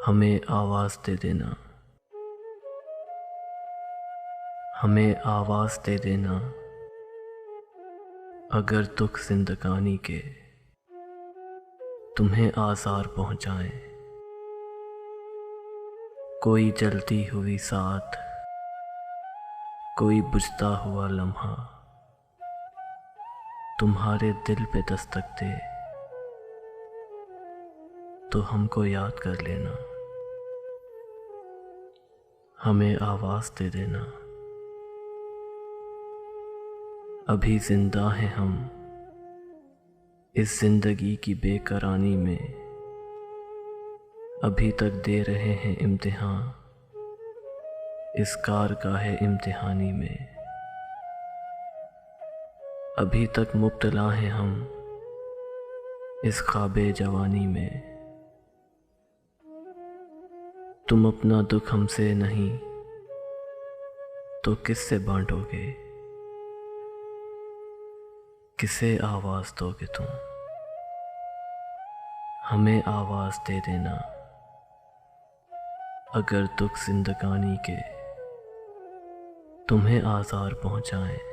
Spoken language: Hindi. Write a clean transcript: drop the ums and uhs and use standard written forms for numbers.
हमें आवाज़ दे देना, हमें आवाज़ दे देना। अगर दुख जिंदगानी के तुम्हें आज़ार पहुँचाएं। कोई जलती हुई साथ, कोई बुझता हुआ लम्हा तुम्हारे दिल पे दस्तक दे तो हमको याद कर लेना। हमें आवाज़ दे देना। अभी जिंदा हैं हम इस जिंदगी की बेकरानी में, अभी तक दे रहे हैं इम्तिहान इस कारगाहे इम्तिहानी में। अभी तक मुब्तला हैं हम इस ख्वाबे जवानी में। तुम अपना दुख हमसे नहीं तो किससे बांटोगे, किसे आवाज़ दोगे तुम। हमें आवाज़ दे देना। अगर दुख जिंदगानी के तुम्हें आज़ार पहुँचाएं।